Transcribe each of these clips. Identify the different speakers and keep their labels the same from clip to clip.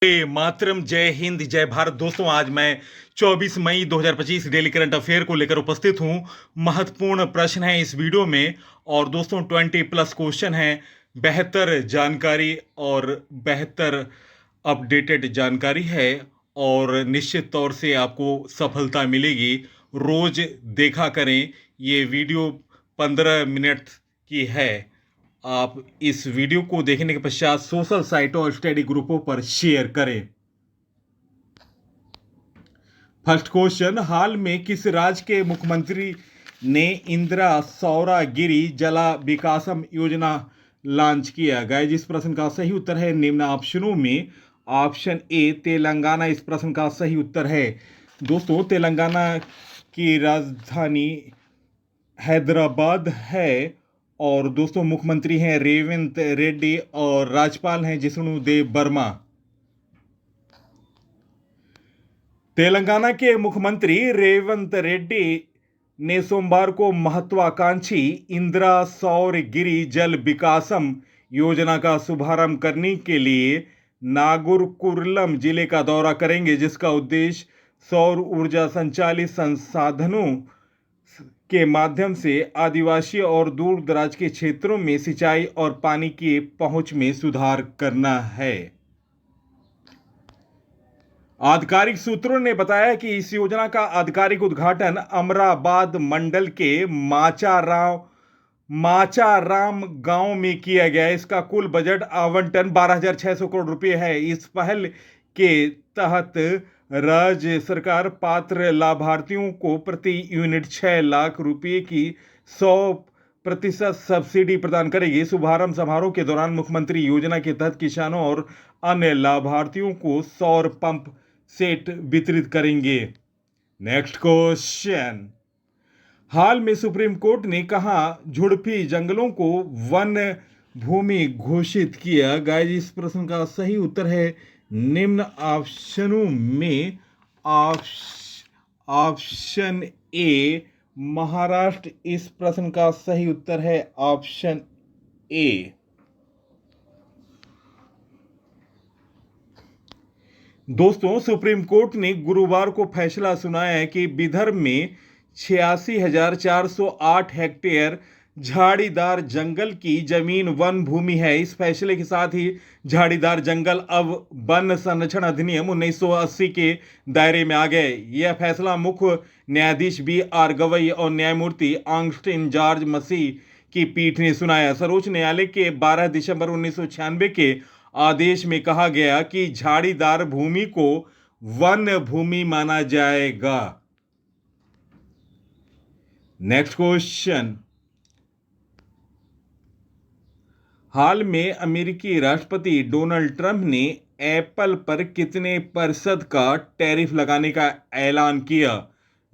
Speaker 1: मातरम, जय हिंद, जय भारत। दोस्तों, आज मैं 24 मई 2025 डेली करंट अफेयर को लेकर उपस्थित हूं। महत्वपूर्ण प्रश्न है इस वीडियो में और दोस्तों 20+ क्वेश्चन है। बेहतर जानकारी और बेहतर अपडेटेड जानकारी है और निश्चित तौर से आपको सफलता मिलेगी। रोज देखा करें। ये वीडियो 15 मिनट की है। आप इस वीडियो को देखने के पश्चात सोशल साइटों और स्टडी ग्रुपों पर शेयर करें। फर्स्ट क्वेश्चन, हाल में किस राज्य के मुख्यमंत्री ने इंदिरा सौरागिरी जला विकासम योजना लॉन्च किया? गाइस, इस प्रश्न का सही उत्तर है निम्न ऑप्शनों में ऑप्शन ए तेलंगाना। इस प्रश्न का सही उत्तर है। दोस्तों, तेलंगाना की राजधानी हैदराबाद है और दोस्तों मुख्यमंत्री हैं रेवंत रेड्डी और राज्यपाल हैं जिष्णु देव वर्मा। तेलंगाना के मुख्यमंत्री रेवंत रेड्डी ने सोमवार को महत्वाकांक्षी इंदिरा सौर गिरी जल विकासम योजना का शुभारंभ करने के लिए नागुरकुरलम जिले का दौरा करेंगे, जिसका उद्देश्य सौर ऊर्जा संचालित संसाधनों के माध्यम से आदिवासी और दूर दराज के क्षेत्रों में सिंचाई और पानी की पहुंच में सुधार करना है। आधिकारिक सूत्रों ने बताया कि इस योजना का आधिकारिक उद्घाटन अमराबाद मंडल के माचाराम गांव में किया गया। इसका कुल बजट आवंटन 12,600 करोड़ रुपए है। इस पहल के तहत राज्य सरकार पात्र लाभार्थियों को प्रति यूनिट 6 लाख रुपए की 100% सब्सिडी प्रदान करेगी। शुभारंभ समारोह के दौरान मुख्यमंत्री योजना के तहत किसानों और अन्य लाभार्थियों को सौर पंप सेट वितरित करेंगे। नेक्स्ट क्वेश्चन, हाल में सुप्रीम कोर्ट ने कहा झुड़पी जंगलों को वन भूमि घोषित किया? गाइस, इस प्रश्न का सही उत्तर है निम्न ऑप्शनों में ऑप्शन ए महाराष्ट्र। इस प्रश्न का सही उत्तर है ऑप्शन ए। दोस्तों, सुप्रीम कोर्ट ने गुरुवार को फैसला सुनाया है कि विदर्भ में 86,408 हेक्टेयर झाड़ीदार जंगल की जमीन वन भूमि है। इस फैसले के साथ ही झाड़ीदार जंगल अब वन संरक्षण अधिनियम 1980 के दायरे में आ गए। यह फैसला मुख्य न्यायाधीश BR गवई और न्यायमूर्ति ऑगस्टिन जॉर्ज मसीह की पीठ ने सुनाया। सर्वोच्च न्यायालय के 12 दिसंबर 1996 के आदेश में कहा गया कि झाड़ीदार भूमि को वन भूमि माना जाएगा। नेक्स्ट क्वेश्चन, हाल में अमेरिकी राष्ट्रपति डोनाल्ड ट्रंप ने एप्पल पर कितने प्रतिशत का टैरिफ लगाने का ऐलान किया?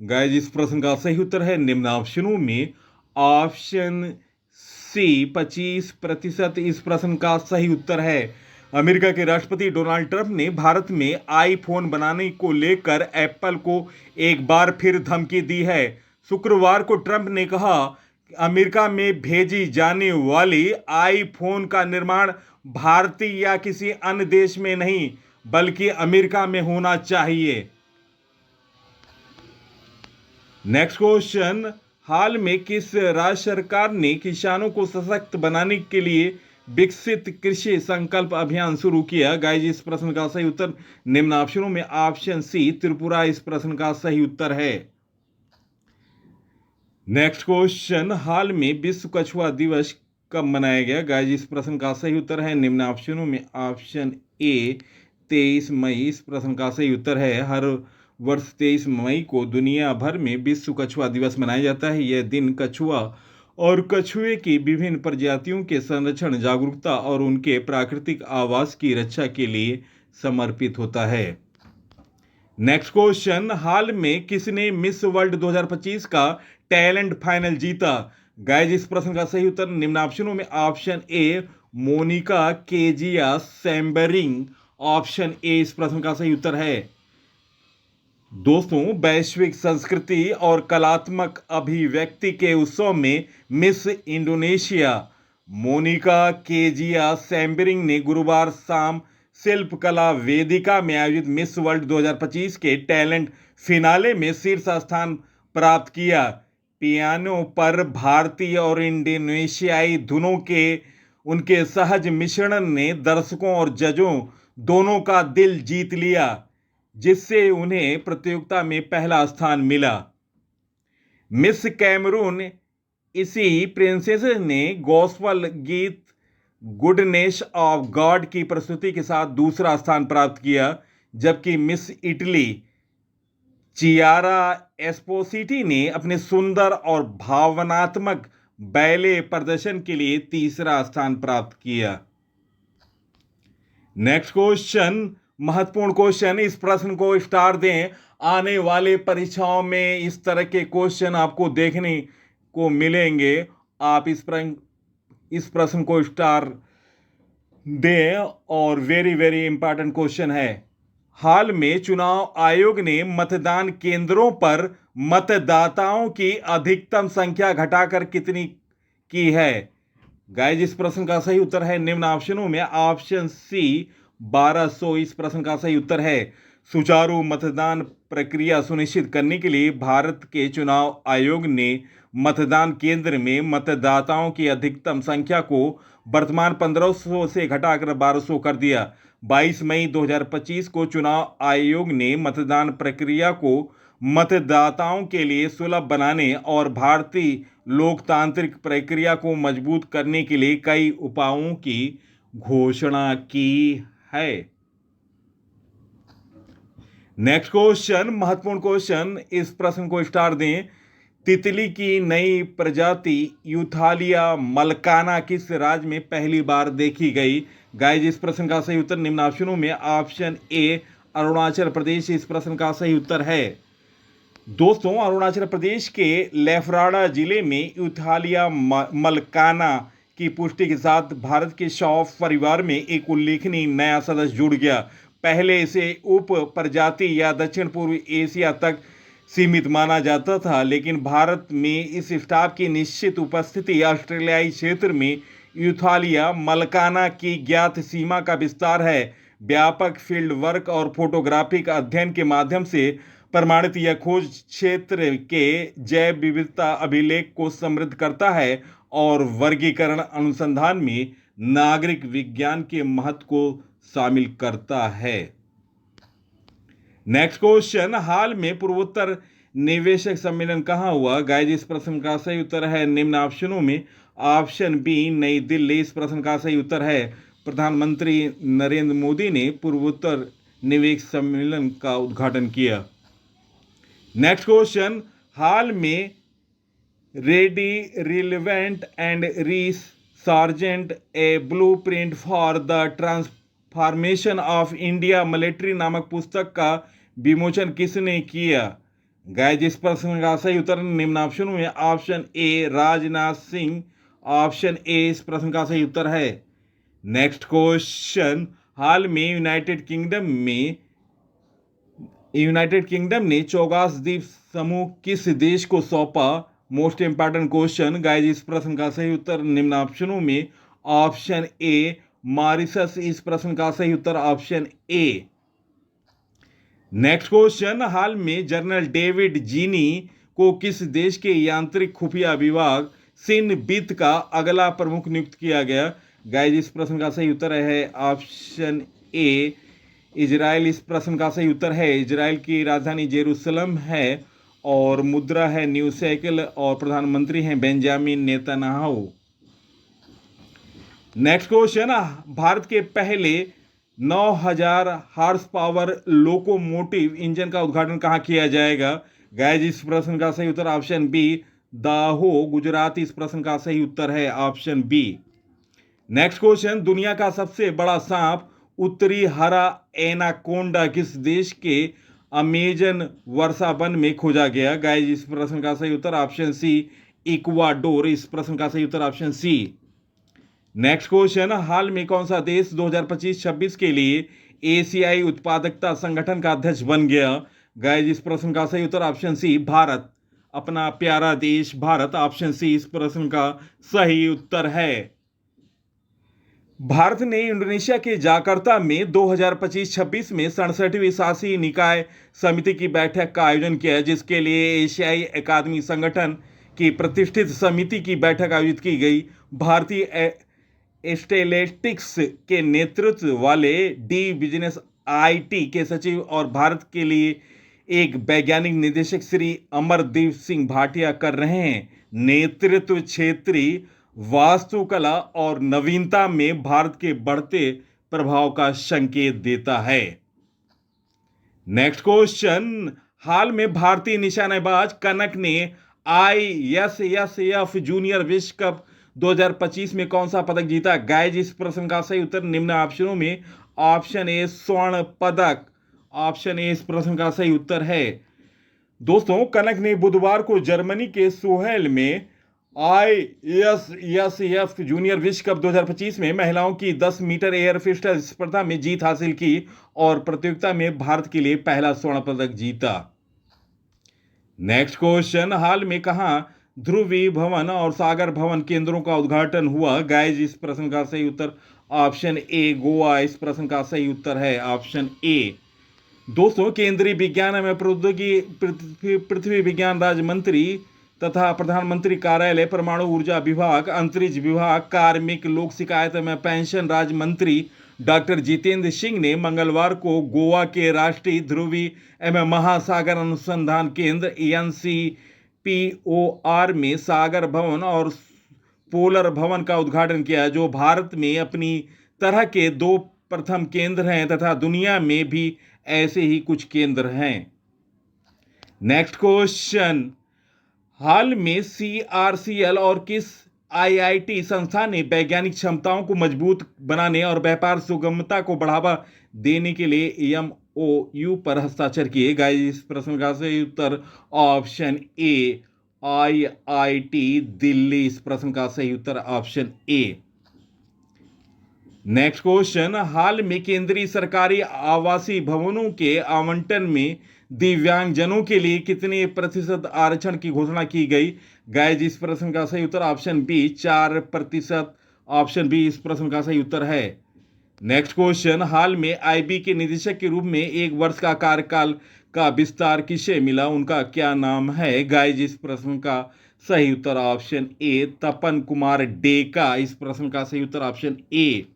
Speaker 1: गाइस, इस प्रश्न का सही उत्तर है निम्न ऑप्शनों में ऑप्शन सी 25%। इस प्रश्न का सही उत्तर है। अमेरिका के राष्ट्रपति डोनाल्ड ट्रंप ने भारत में आईफोन बनाने को लेकर एप्पल को एक बार फिर धमकी दी है। शुक्रवार को ट्रंप ने कहा अमेरिका में भेजी जाने वाली आईफोन का निर्माण भारतीय या किसी अन्य देश में नहीं बल्कि अमेरिका में होना चाहिए। नेक्स्ट क्वेश्चन, हाल में किस राज्य सरकार ने किसानों को सशक्त बनाने के लिए विकसित कृषि संकल्प अभियान शुरू किया? गाइस, इस प्रश्न का सही उत्तर निम्न ऑप्शनों में ऑप्शन सी त्रिपुरा। इस प्रश्न का सही उत्तर है। नेक्स्ट क्वेश्चन, हाल में विश्व कछुआ दिवस कब मनाया गया? गाइस, इस प्रश्न का सही उत्तर है निम्न ऑप्शनों में ऑप्शन ए 23 मई। इस प्रश्न का सही उत्तर है। हर वर्ष 23 मई को दुनिया भर में विश्व कछुआ दिवस मनाया जाता है। यह दिन कछुआ और कछुए की विभिन्न प्रजातियों के संरक्षण, जागरूकता और उनके प्राकृतिक आवास की रक्षा के लिए समर्पित होता है। नेक्स्ट क्वेश्चन, हाल में किसने मिस वर्ल्ड 2025 का टैलेंट फाइनल जीता? गाइस, इस प्रश्न का सही उत्तर निम्न ऑप्शनों में option A Monika Kezia Sambering. Option A इस प्रश्न का सही उत्तर है। दोस्तों, वैश्विक संस्कृति और कलात्मक अभिव्यक्ति के उत्सव में मिस इंडोनेशिया मोनिका केजिया सैम्बरिंग ने गुरुवार शाम शिल्पकला वेदिका में आयोजित मिस वर्ल्ड 2025 के टैलेंट फिनाले में शीर्ष स्थान प्राप्त किया। पियानो पर भारतीय और इंडोनेशियाई धुनों के उनके सहज मिश्रण ने दर्शकों और जजों दोनों का दिल जीत लिया, जिससे उन्हें प्रतियोगिता में पहला स्थान मिला। मिस कैमरून इसी प्रिंसेस ने गॉस्पेल गीत गुडनेस ऑफ गॉड की प्रस्तुति के साथ दूसरा स्थान प्राप्त किया, जबकि मिस इटली चियारा एस्पोसिटी ने अपने सुंदर और भावनात्मक बैले प्रदर्शन के लिए तीसरा स्थान प्राप्त किया। नेक्स्ट क्वेश्चन, महत्वपूर्ण क्वेश्चन, इस प्रश्न को स्टार दें। आने वाले परीक्षाओं में इस तरह के क्वेश्चन आपको देखने को मिलेंगे। आप इस प्रश्न को स्टार दें और वेरी वेरी इंपॉर्टेंट क्वेश्चन है। हाल में चुनाव आयोग ने मतदान केंद्रों पर मतदाताओं की अधिकतम संख्या घटाकर कितनी की है? गाइस, इस प्रश्न का सही उत्तर है निम्न ऑप्शनों में ऑप्शन सी 1200 इस प्रश्न का सही उत्तर है। सुचारू मतदान प्रक्रिया सुनिश्चित करने के लिए भारत के चुनाव आयोग ने मतदान केंद्र में मतदाताओं की अधिकतम संख्या को वर्तमान 1500 से घटाकर 1200 कर दिया। 22 मई 2025 को चुनाव आयोग ने मतदान प्रक्रिया को मतदाताओं के लिए सुलभ बनाने और भारतीय लोकतांत्रिक प्रक्रिया को मजबूत करने के लिए कई उपायों की घोषणा की है। नेक्स्ट क्वेश्चन, महत्वपूर्ण क्वेश्चन, इस प्रश्न को स्टार दें। तितली की नई प्रजाति यूथालिया मलकाना किस राज्य में पहली बार देखी गई? गाइस, इस प्रश्न का सही उत्तर निम्न ऑप्शनों में ऑप्शन ए अरुणाचल प्रदेश इस प्रश्न का सही उत्तर है। दोस्तों, अरुणाचल प्रदेश के लेफ्राडा जिले में यूथालिया मलकाना की पुष्टि के साथ भारत के शौफ परिवार में एक उल्लेखनीय नया सदस्य जुड़ गया। पहले इसे उप प्रजाति या दक्षिण पूर्व एशिया तक सीमित माना जाता था, लेकिन भारत में इस स्टाफ की निश्चित उपस्थिति ऑस्ट्रेलियाई क्षेत्र में यूथालिया मलकाना की ज्ञात सीमा का विस्तार है। व्यापक फील्ड वर्क और फोटोग्राफिक अध्ययन के माध्यम से प्रमाणित यह खोज क्षेत्र के जैव विविधता अभिलेख को समृद्ध करता है और वर्गीकरण अनुसंधान में नागरिक विज्ञान के महत्व को शामिल करता है। नेक्स्ट क्वेश्चन, हाल में पूर्वोत्तर निवेशक सम्मेलन कहाँ हुआ? गाइस, इस प्रश्न का सही उत्तर है निम्न ऑप्शनों में ऑप्शन बी नई दिल्ली इस प्रश्न का सही उत्तर है। प्रधानमंत्री नरेंद्र मोदी ने पूर्वोत्तर निवेशक सम्मेलन का उद्घाटन किया। नेक्स्ट क्वेश्चन, हाल में ready relevant and resurgent a blueprint for the transformation of India military नामक पुस्तक का विमोचन किसने किया? गाइस, इस प्रश्न का सही उत्तर निम्न ऑप्शनों में option A Rajnath Singh option A इस प्रश्न का सही उत्तर है। नेक्स्ट क्वेश्चन, हाल में यूनाइटेड किंगडम ने चौगास द्वीप समूह किस देश को सौंपा? Most important question. गाइस, इस प्रश्न का सही उत्तर निम्न ऑप्शनों में ऑप्शन ए मॉरिशस इस प्रश्न का सही उत्तर ऑप्शन ए। नेक्स्ट क्वेश्चन, हाल में जनरल डेविड जीनी को किस देश के यांत्रिक खुफिया विभाग सिन बित का अगला प्रमुख नियुक्त किया गया? गाइस, इस प्रश्न का सही उत्तर है ऑप्शन ए इजराइल इस प्रश्न का सही उत्तर है। इजराइल की राजधानी जेरूसलम है और मुद्रा है न्यू शेकेल और प्रधानमंत्री हैं Benjamin Netanyahu. Next question, Bharat के पहले 9000 हॉर्स पावर लोकोमोटिव इंजन का उद्घाटन कहाँ किया जाएगा? गाइस, इस प्रश्न का सही उत्तर ऑप्शन बी दाहो गुजरात इस प्रश्न का सही उत्तर है ऑप्शन बी। नेक्स्ट क्वेश्चन, दुनिया का सबसे बड़ा सांप उत्तरी हरा एनाकोंडा किस देश के अमेजन वर्षा वन में खोजा गया? गाइस, इस प्रश्न का सही उत्तर ऑप्शन सी इक्वाडोर इस प्रश्न का सही उत्तर ऑप्शन सी। नेक्स्ट क्वेश्चन, हाल में कौन सा देश 2025-26 के लिए एशियाई उत्पादकता संगठन का अध्यक्ष बन गया? गाइस, इस प्रश्न का सही उत्तर ऑप्शन सी भारत, अपना प्यारा देश भारत ऑप्शन सी इस प्रश्न का सही उत्तर है। भारत ने इंडोनेशिया के जाकार्ता में 2025-26 में 67वीं शासी निकाय समिति की बैठक का आयोजन किया, जिसके लिए एशियाई अकादमी संगठन की प्रतिष्ठित समिति की बैठक आयोजित की गई। भारतीय स्टेटिस्टिक्स के नेतृत्व वाले डी बिजनेस आईटी के सचिव और भारत के लिए एक वैज्ञानिक निदेशक श्री अमरदीप सिंह भाटिया कर रहे हैं नेतृत्व। क्षेत्रीय वास्तुकला और नवीनता में भारत के बढ़ते प्रभाव का संकेत देता है। नेक्स्ट क्वेश्चन, हाल में भारतीय निशानेबाज कनक ने ISSF जूनियर विश्व कप 2025 में कौन सा पदक जीता? गाइज, इस प्रश्न का सही उत्तर निम्न ऑप्शनों में ऑप्शन ए स्वर्ण पदक, ऑप्शन ए इस प्रश्न का सही उत्तर है। दोस्तों, कनक ने बुधवार को जर्मनी के सोहेल में ISSF जूनियर विश्व कप 2025 में महिलाओं की 10 मीटर एयर पिस्टल स्पर्धा में जीत हासिल की और प्रतियोगिता में भारत के लिए पहला स्वर्ण पदक जीता। नेक्स्ट क्वेश्चन, हाल में कहां ध्रुवी भवन और सागर भवन केंद्रों का उद्घाटन हुआ? गाइज, इस प्रश्न का सही उत्तर ऑप्शन ए गोवा, इस प्रश्न का सही उत्तर है ऑप्शन ए। दोस्तों, केंद्रीय विज्ञान एवं प्रौद्योगिकी पृथ्वी विज्ञान राज्य मंत्री तथा प्रधानमंत्री कार्यालय, परमाणु ऊर्जा विभाग, अंतरिक्ष विभाग, कार्मिक लोक शिकायत एवं पेंशन राज्य मंत्री डॉक्टर जितेंद्र सिंह ने मंगलवार को गोवा के राष्ट्रीय ध्रुवी एवं महासागर अनुसंधान केंद्र NCPOR में सागर भवन और पोलर भवन का उद्घाटन किया, जो भारत में अपनी तरह के 2 प्रथम केंद्र हैं तथा दुनिया में भी ऐसे ही कुछ केंद्र हैं। नेक्स्ट क्वेश्चन, हाल में CRCL और किस IIT संस्था ने वैज्ञानिक क्षमताओं को मजबूत बनाने और व्यापार सुगमता को बढ़ावा देने के लिए MOU पर हस्ताक्षर किए? गाइस, इस प्रश्न का सही उत्तर ऑप्शन ए IIT दिल्ली, इस प्रश्न का सही उत्तर ऑप्शन ए। नेक्स्ट क्वेश्चन, हाल में केंद्रीय सरकारी आवासीय भवनों के आवंटन में दिव्यांगजनों के लिए कितने प्रतिशत आरक्षण की घोषणा की गई? गाइस, इस प्रश्न का सही उत्तर ऑप्शन बी 4%, ऑप्शन बी इस प्रश्न का सही उत्तर है। नेक्स्ट क्वेश्चन, हाल में IB के निदेशक के रूप में 1 वर्ष का कार्यकाल का विस्तार किसे मिला? उनका क्या नाम है? गाइस, इस प्रश्न का सही उत्तर ऑप्शन ए तपन कुमार डेका, इस प्रश्न का सही उत्तर ऑप्शन ए।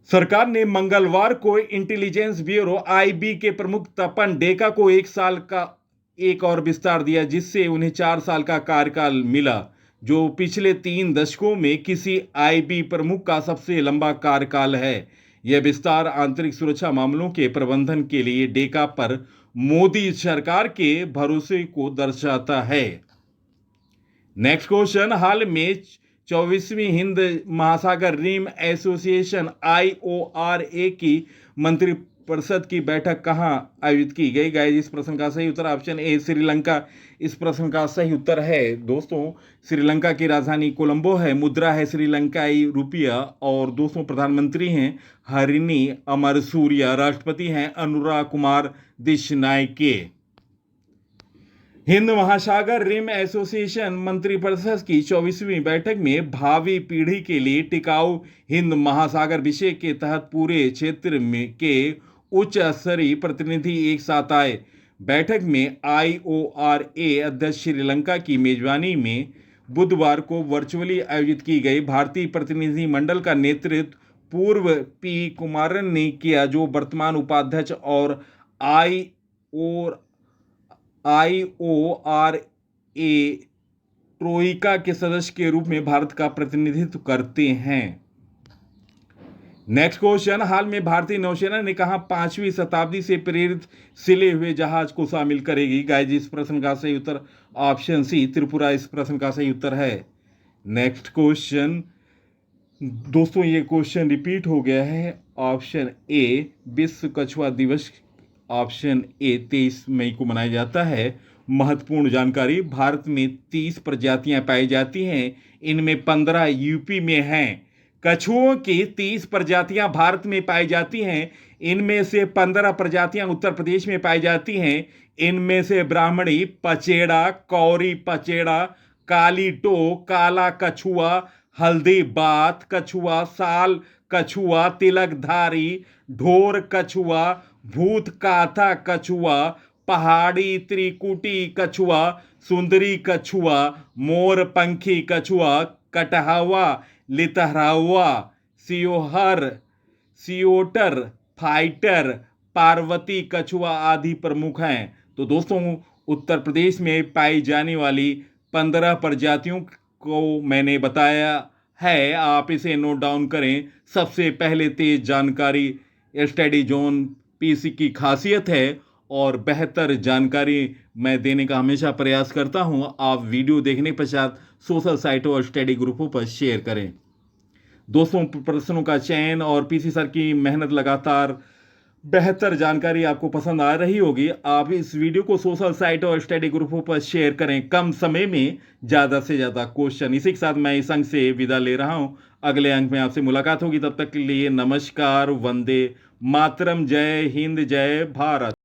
Speaker 1: सरकार ने मंगलवार को इंटेलिजेंस ब्यूरो IB के प्रमुख तपन डेका को 1 साल का एक और विस्तार दिया, जिससे उन्हें 4 साल का कार्यकाल मिला, जो पिछले 3 दशकों में किसी IB प्रमुख का सबसे लंबा कार्यकाल है। यह विस्तार आंतरिक सुरक्षा मामलों के प्रबंधन के लिए डेका पर मोदी सरकार के भरोसे को दर्शाता है। नेक्स्ट क्वेश्चन, हाल में 24वीं हिंद महासागर रिम एसोसिएशन IORA की मंत्रिपरिषद की बैठक कहां आयोजित की गई? गाइस, इस प्रश्न का सही उत्तर ऑप्शन ए श्रीलंका, इस प्रश्न का सही उत्तर है। दोस्तों, श्रीलंका की राजधानी कोलंबो है, मुद्रा है श्रीलंकाई रुपया और दोस्तों प्रधानमंत्री हैं हरिनी अमरसूरिया, राष्ट्रपति हैं अनुरा कुमार दिशनायके। हिंद महासागर रिम एसोसिएशन मंत्रिपरिषद की 24वीं बैठक में भावी पीढ़ी के लिए टिकाऊ हिंद महासागर विषय के तहत पूरे क्षेत्र में के उच्च स्तरीय प्रतिनिधि एक साथ आए। बैठक में IORA अध्यक्ष श्रीलंका की मेजबानी में बुधवार को वर्चुअली आयोजित की गई। भारतीय प्रतिनिधि मंडल का नेतृत्व पूर्व P कुमारन ने किया, जो वर्तमान उपाध्यक्ष और IORA ट्रोइका के सदस्य के रूप में भारत का प्रतिनिधित्व करते हैं। नेक्स्ट क्वेश्चन, हाल में भारतीय नौसेना ने कहा 5वीं शताब्दी से प्रेरित सिले हुए जहाज को शामिल करेगी? गाइस, इस प्रश्न का सही उत्तर ऑप्शन सी त्रिपुरा, इस प्रश्न का सही उत्तर है। नेक्स्ट क्वेश्चन, दोस्तों ये क्वेश्चन रिपीट हो गया है। ऑप्शन ए विश्व कछुआ दिवस ऑप्शन ए 23 मई को मनाया जाता है। महत्वपूर्ण जानकारी, भारत में 30 प्रजातियां पाई जाती हैं, इनमें 15 यूपी में हैं। कछुओं की 30 प्रजातियां भारत में पाई जाती हैं, इनमें से 15 प्रजातियां उत्तर प्रदेश में पाई जाती हैं। इनमें से ब्राह्मणी, पचेड़ा, कौरी पचेड़ा, काली टोक, काला कछुआ, हल्दी बात कछुआ, साल कछुआ, तिलकधारी, ढोर कछुआ, भूत काथा कछुआ, पहाड़ी त्रिकुटी कछुआ, सुंदरी कछुआ, मोर पंखी कछुआ, कटहवा, लितहरावा, सियोहर, सियोटर, फाइटर, पार्वती कछुआ आदि प्रमुख हैं। तो दोस्तों, उत्तर प्रदेश में पाई जाने वाली 15 प्रजातियों को मैंने बताया है, आप इसे नोट डाउन करें। सबसे पहले तेज जानकारी स्टडी जोन पीसी की खासियत है और बेहतर जानकारी मैं देने का हमेशा प्रयास करता हूं। आप वीडियो देखने पश्चात सोशल साइटों और स्टडी ग्रुपों पर शेयर करें। दोस्तों, प्रश्नों का चयन और पीसी सर की मेहनत लगातार बेहतर जानकारी आपको पसंद आ रही होगी। आप इस वीडियो को सोशल साइट और स्टडी ग्रुपों पर शेयर करें। कम समय में ज़्यादा से ज़्यादा क्वेश्चन। इसी के साथ मैं इस अंक से विदा ले रहा हूं। अगले अंक में आपसे मुलाकात होगी। तब तक के लिए नमस्कार, वंदे मातरम, जय हिंद, जय भारत।